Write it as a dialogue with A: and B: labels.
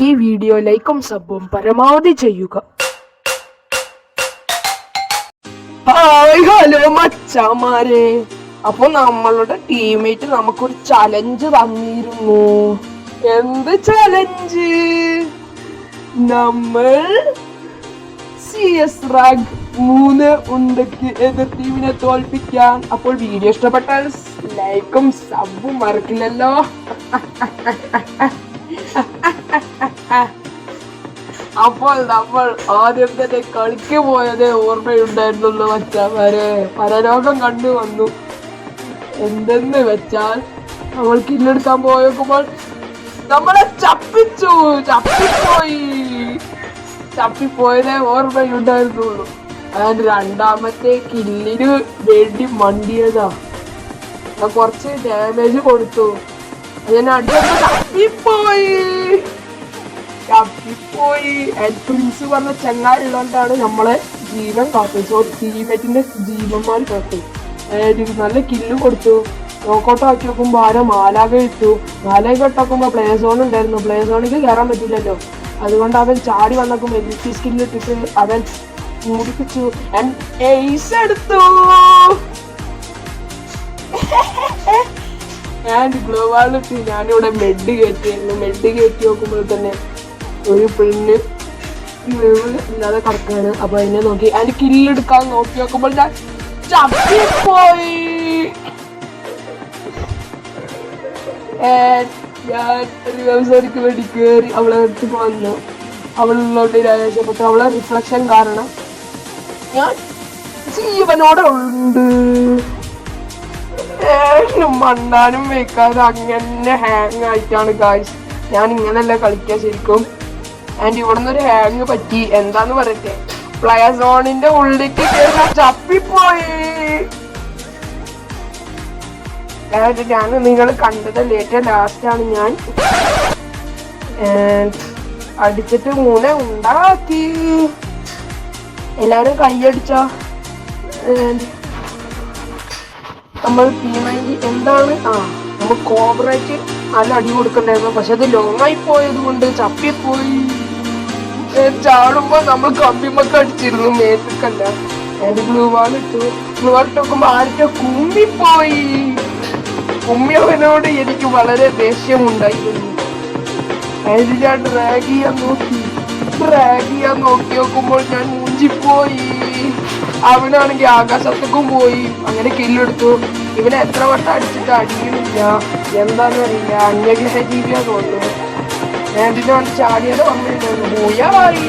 A: ഈ വീഡിയോ ലൈക്കും സബും പരമാവധി ചെയ്യുക. ഹായ് ഹലോ മച്ചാമാരെ, അപ്പൊ നമ്മളുടെ ടീമേറ്റ് നമുക്കൊരു ചലഞ്ച് തന്നിരുന്നു. എന്ത് ചലഞ്ച്? നമ്മൾ CS റാങ്ക് 3 ഉണ്ടക്ക് എതിർ ടീമിനെ തോൽപ്പിക്കാൻ. അപ്പോൾ വീഡിയോ ഇഷ്ടപ്പെട്ടാൽ ലൈക്കും സബും മറക്കില്ലല്ലോ. അപ്പോൾ നമ്മൾ ആദ്യം തന്നെ കളിക്ക് പോയതേ ഓർമ്മയുണ്ടായിരുന്നുള്ളൂ മച്ചാമാരെ. പരലോകം കണ്ടു വന്നു. എന്തെന്ന് വെച്ചാൽ നമ്മൾ കില്ലെടുക്കാൻ പോയപ്പോൾ നമ്മളെ ചപ്പിപ്പോയതേ ഓർമ്മയുണ്ടായിരുന്നുള്ളൂ. അതിന് രണ്ടാമത്തെ കില്ലിന് വേണ്ടി മണ്ടിയതാ. ഞാൻ കുറച്ച് ഡാമേജ് കൊടുത്തു. അതിന് അടിയൊക്കെ ചപ്പിപ്പോയി. പ്രിൻസ് പറഞ്ഞ ചങ്ങാരുള്ളതുകൊണ്ടാണ് നമ്മളെ ജീവൻ കാത്തത്. സോ ടീമേറ്റിന്റെ ജീവന്മാർ കാത്തു. നല്ല കില്ല് കൊടുത്തു. നോക്കൗട്ട് ആക്കി നോക്കുമ്പോൾ ആരോ മാലാക ഇട്ടു. മാലാക ഇട്ടാക്കുമ്പോൾ പ്ലേ സോൺ ഉണ്ടായിരുന്നു. പ്ലേ സോണിക്ക് കയറാൻ പറ്റില്ലല്ലോ. അതുകൊണ്ട് അവൻ ചാടി വന്നപ്പോൾ എൽപി സ്കില്ല് ഇട്ടിട്ട് അവൻ മുടിപ്പിച്ചു. എടുത്തു. ഗ്ലോവാളിട്ട് ഞാനിവിടെ മെഡ് കയറ്റിയായിരുന്നു. മെഡ് കയറ്റി നോക്കുമ്പോൾ തന്നെ ഒരു പെണ്ണ് ഇല്ലാതെ കിടക്കാണ്. അപ്പൊ അതിനെ നോക്കി അതിന്റെ കില്ലെടുക്കാൻ നോക്കി നോക്കുമ്പോൾ ഞാൻ ചപ്പിപ്പോയി. ഞാൻ റിവേഴ്സർക്ക് വേണ്ടി കയറി അവളെ എടുത്ത് വന്നു. അവളുള്ളോട്ട് രാജപ്പെട്ടു. അവളെ റിഫ്ലക്ഷൻ കാരണം ഞാൻ ജീവനോടെ ഉണ്ട്. മണ്ണാനും വെക്കാതെ അങ്ങനെ ഹാങ് ആയിട്ടാണ് ഗായ്സ് ഞാൻ ഇങ്ങനെയല്ല കളിക്കാൻ ശരിക്കും. ആൻഡ് ഇവിടെ നിന്നൊരു ഹാങ് പറ്റി. എന്താന്ന് പറയട്ടെ, പ്ലെയർ സോണിന്റെ ഉള്ളിലേക്ക് ചപ്പിപ്പോയി. ഞാൻ നിങ്ങൾ കണ്ടതല്ലേ, ഏറ്റവും ലാസ്റ്റാണ് ഞാൻ അടിച്ചിട്ട് 3 ഉണ്ടാക്കി. എല്ലാരും കൈയടിച്ചോ. നമ്മൾ ടീമായി എന്താണ് നമ്മൾ കോപ്പറേറ്റ് നല്ല അടി കൊടുക്കണ്ടായിരുന്നു. പക്ഷെ അത് ലോങ് ആയി പോയത് കൊണ്ട് ചപ്പിപ്പോയി. ചാടുമ്പോ നമ്മൾ കമ്പിമൊക്കെ അടിച്ചിരുന്നു, മേത്തക്കല്ല. അതിന്റെ ഗ്ലൂവാൾ ഇട്ടു നോക്കുമ്പോ ആർക്കോ കുമ്മിപ്പോയി. കുമ്മിയവനോട് എനിക്ക് വളരെ ദേഷ്യമുണ്ടായിരുന്നു. അതിന് ഞാൻ ഡ്രാഗ് ചെയ്യാൻ നോക്കി നോക്കുമ്പോൾ ഞാൻ മൂഞ്ചിപ്പോയി. അവനാണെങ്കിൽ ആകാശത്തേക്കും പോയി. അങ്ങനെ കില്ലെടുത്തു. ഇവനെ എത്ര വട്ടം അടിച്ചിട്ട് അടിയുന്നില്ല. എന്താന്നറിയില്ല, അന്യഗ്രഹ ജീവിയാ തോന്നുന്നു. ഞാൻ പിന്നെ ചാടിയത് ഓർമ്മയില്ലായിരുന്നു. പോയായി.